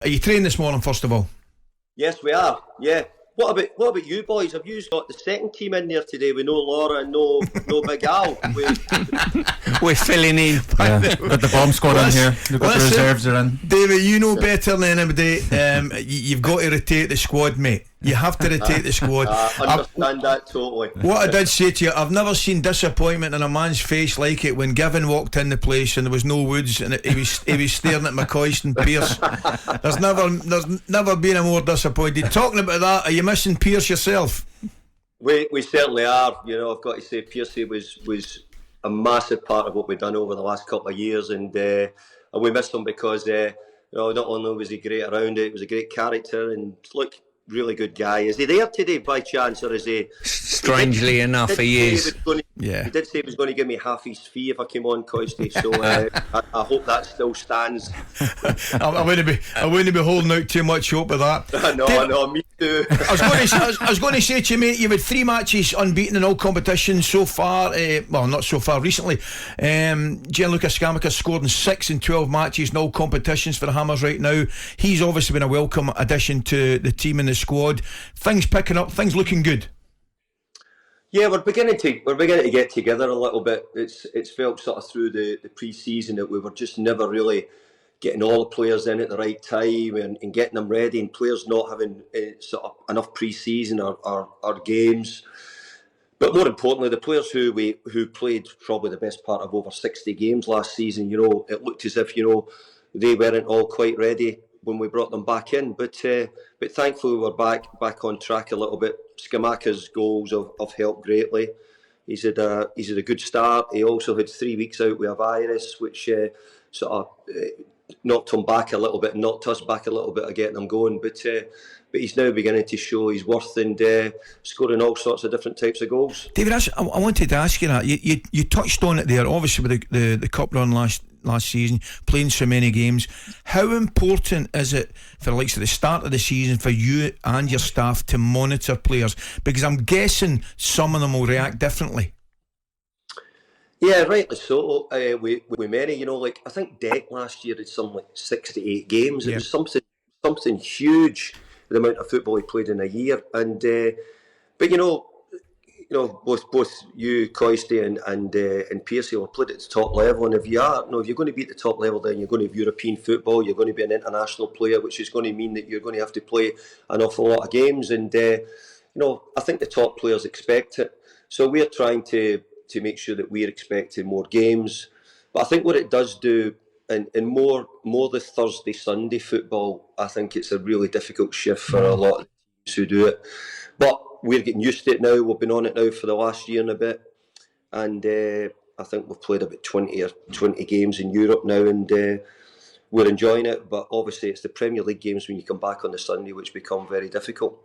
Are you training this morning, first of all? Yes, we are. Yeah. What about you boys? Have you got the second team in there today with no Laura and no Big Al? We're filling in. Yeah, got the bomb squad in here. We've got the reserves are in. David, you know better than anybody. You've got to rotate the squad, mate. You have to rotate the squad. I understand that totally. What I did say to you, I've never seen disappointment in a man's face like it when Given walked in the place and there was no Woods and he was staring at McCoist and Pearce. There's never been a more disappointed. Talking about that, are you missing Pearce yourself? We certainly are. You know, I've got to say, Pearcey was a massive part of what we've done over the last couple of years, and we missed him because not only was he great around it, he was a great character, and look, really good guy. Is he there today by chance, or is he? Strangely enough, he is. He did say he was going to give me half his fee if I came on, Coisty. So I hope that still stands. I wouldn't be holding out too much hope with that. No, me too. I was going to say to you, mate, you've had 3 matches unbeaten in all competitions so far. Well, not so far recently. Gianluca Scamacca scored in 6 and 12 matches in all competitions for the Hammers right now. He's obviously been a welcome addition to the team and the squad. Things picking up, things looking good. Yeah, we're beginning to get together a little bit. It's felt sort of through the pre-season that we were just never really getting all the players in at the right time and getting them ready, and players not having sort of enough pre-season or games. But more importantly, the players who played probably the best part of over 60 games last season, it looked as if they weren't all quite ready when we brought them back in. But thankfully we're back on track a little bit. Scamacca's goals have helped greatly. He's had a good start. He also had 3 weeks out with a virus, which sort of knocked him back a little bit, knocked us back a little bit of getting him going. But he's now beginning to show his worth and scoring all sorts of different types of goals. David, I wanted to ask you that. You touched on it there, obviously with the cup run last season, playing so many games. How important is it for the likes of the start of the season for you and your staff to monitor players? Because I'm guessing some of them will react differently. Yeah, rightly so. We many, I think Deck last year had something like 6 to 8 games. It was something huge, the amount of football he played in a year. And but both you, Coisty, and Pearcey have played at the top level. And if you're going to be at the top level, then you're going to have European football. You're going to be an international player, which is going to mean that you're going to have to play an awful lot of games. And I think the top players expect it. So we're trying to make sure that we're expecting more games. But I think what it does do, and more the Thursday, Sunday football, I think it's a really difficult shift for a lot of teams who do it. But we're getting used to it now. We've been on it now for the last year and a bit. And I think we've played about 20 games in Europe now, and we're enjoying it. But obviously it's the Premier League games when you come back on the Sunday which become very difficult.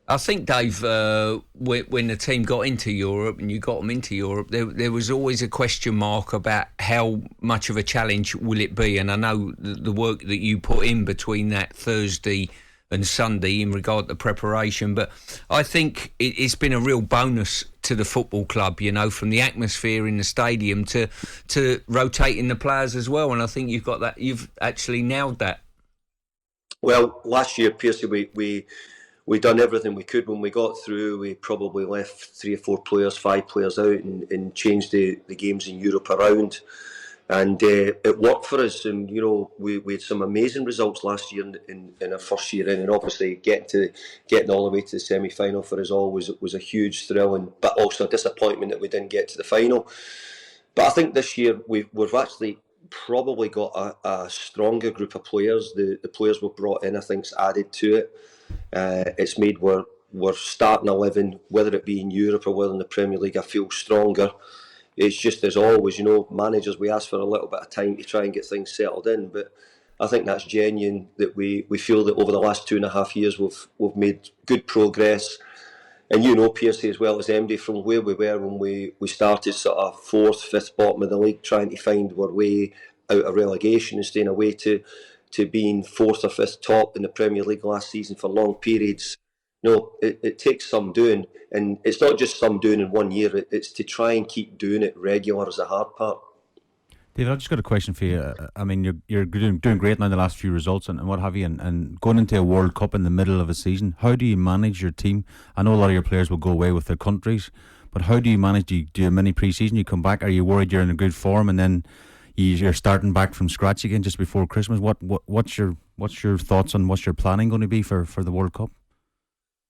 I think, Dave, when the team got into Europe and you got them into Europe, there was always a question mark about how much of a challenge will it be. And I know the work that you put in between that Thursday and Sunday in regard to preparation, but I think it's been a real bonus to the football club, from the atmosphere in the stadium to rotating the players as well. And I think you've actually nailed that. Well, last year, Piercy, we done everything we could. When we got through, we probably left 3 or 4 players, 5 players out and changed the games in Europe around. And it worked for us. And, we had some amazing results last year in our first year in. And obviously getting all the way to the semi-final for us all was a huge thrill, but also a disappointment that we didn't get to the final. But I think this year we've actually probably got a stronger group of players. The players we've brought in, I think, has added to it. It's made we're starting 11, whether it be in Europe or whether in the Premier League, I feel stronger. It's just as always, managers, we ask for a little bit of time to try and get things settled in, but I think that's genuine, that we feel that over the last 2.5 years we've made good progress. And Piercy as well as MD, from where we were when we started sort of 4th, 5th bottom of the league, trying to find our way out of relegation and staying away to being 4th or 5th top in the Premier League last season for long periods. It takes some doing, and it's not just some doing in 1 year, it's to try and keep doing it regular as the hard part. David, I've just got a question for you. I mean, you're doing great now in the last few results and what have you, and going into a World Cup in the middle of a season, how do you manage your team? I know a lot of your players will go away with their countries, but how do you manage? Do you do a mini pre-season? You come back, are you worried you're in a good form and then you're starting back from scratch again just before Christmas? What's your thoughts on what's your planning going to be for the World Cup?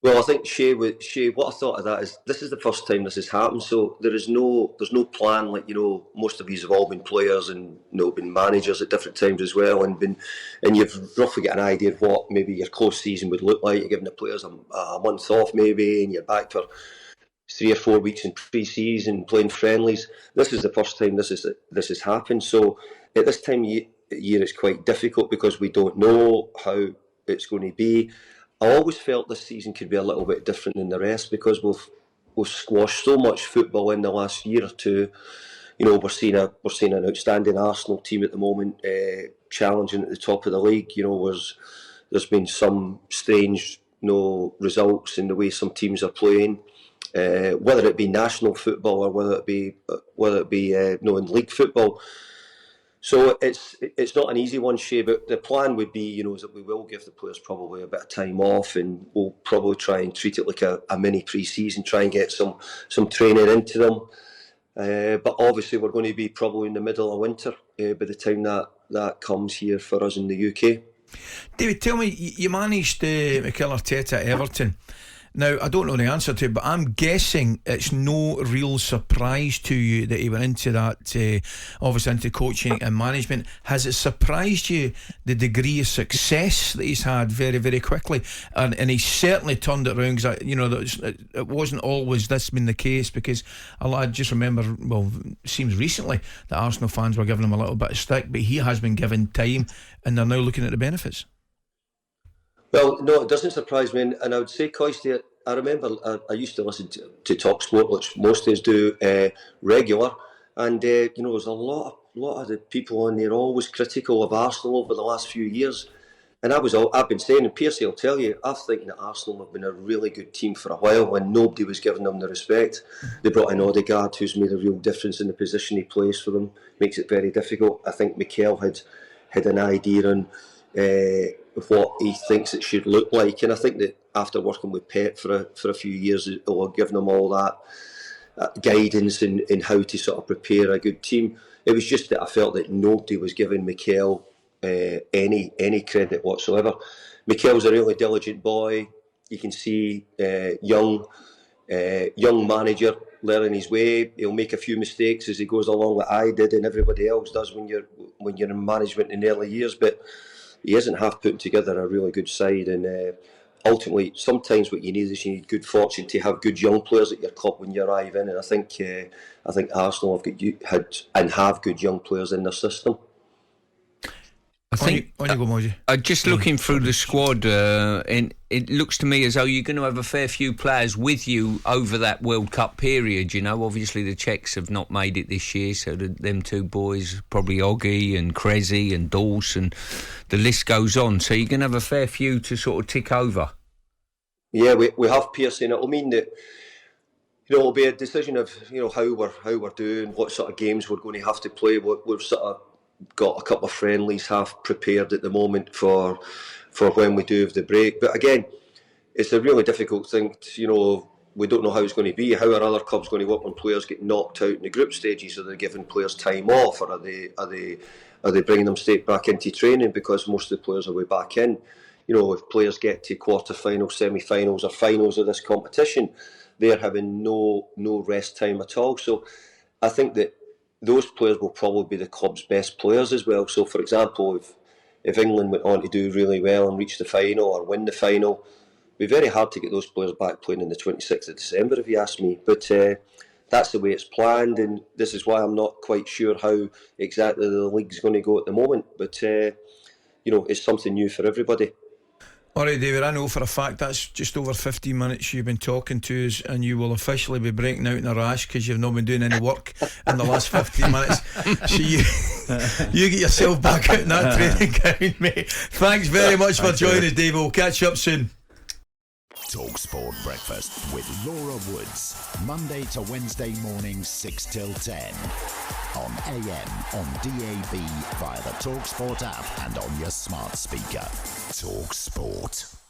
Well, I think Shay, what I thought of that is this is the first time this has happened, so there's no plan. Like, most of you have all been players and been managers at different times as well, and you've roughly got an idea of what maybe your close season would look like. You're giving the players a month off maybe, and you're back for 3 or 4 weeks in pre-season playing friendlies. This is the first time this has happened. So at this time of year, it's quite difficult because we don't know how it's going to be. I always felt this season could be a little bit different than the rest because we've squashed so much football in the last year or two. We're seeing an outstanding Arsenal team at the moment, challenging at the top of the league. There's been some strange results in the way some teams are playing, whether it be national football or whether it be in league football. So it's not an easy one, Shay, but the plan would be, is that we will give the players probably a bit of time off, and we'll probably try and treat it like a mini pre-season, try and get some training into them. But obviously we're going to be probably in the middle of winter by the time that comes here for us in the UK. David, tell me, you managed Mikel Arteta at Everton. Now, I don't know the answer to it, but I'm guessing it's no real surprise to you that he went into that, obviously into coaching and management. Has it surprised you the degree of success that he's had very, very quickly? And he certainly turned it around, because it wasn't always this been the case, because I just remember, it seems recently that Arsenal fans were giving him a little bit of stick, but he has been given time and they're now looking at the benefits. Well, no, it doesn't surprise me, and I would say, Coisty, I remember I used to listen to talkSPORT, which most of us do regular, and there's a lot of the people on there always critical of Arsenal over the last few years, and I've been saying, and Piercy will tell you, I think that Arsenal have been a really good team for a while, and nobody was giving them the respect. They brought in Odegaard, who's made a real difference in the position he plays for them, makes it very difficult. I think Mikel had an idea on what he thinks it should look like, and I think that after working with Pep for a few years, he'll have given them all that guidance in how to sort of prepare a good team. It was just that I felt that nobody was giving Mikel any credit whatsoever. Mikel's a really diligent boy. You can see young manager learning his way. He'll make a few mistakes as he goes along, like I did and everybody else does when you're in management in the early years, but he isn't half putting together a really good side, and ultimately sometimes what you need good fortune to have good young players at your club when you arrive in, and I think Arsenal have good young players in their system. I think just looking through the squad, and it looks to me as though you're going to have a fair few players with you over that World Cup period. Obviously the Czechs have not made it this year, so them two boys, probably Oggy and Krezi and Dawson, the list goes on. So you're going to have a fair few to sort of tick over. Yeah, we have Pierce, and it'll mean that it'll be a decision of how we're doing, what sort of games we're going to have to play. We've sort of got a couple of friendlies half prepared at the moment for when we do have the break. But again, it's a really difficult thing. We don't know how it's going to be. How are other clubs going to work when players get knocked out in the group stages? Are they giving players time off, or are they bringing them straight back into training because most of the players are way back in? If players get to quarter-finals, semi-finals or finals of this competition, they're having no rest time at all. So I think that those players will probably be the club's best players as well. So, for example, if England went on to do really well and reach the final or win the final, it'd be very hard to get those players back playing on the 26th of December, if you ask me. But that's the way it's planned, and this is why I'm not quite sure how exactly the league's going to go at the moment. But, it's something new for everybody. Alright, David, I know for a fact that's just over 15 minutes you've been talking to us, and you will officially be breaking out in a rash because you've not been doing any work in the last 15 minutes. So you get yourself back out in that training ground, mate. Thanks very much for joining us, David. We'll catch you up soon. talkSPORT Breakfast with Laura Woods, Monday to Wednesday mornings 6 till 10. on AM, on DAB, via the talkSPORT app and on your smart speaker. talkSPORT.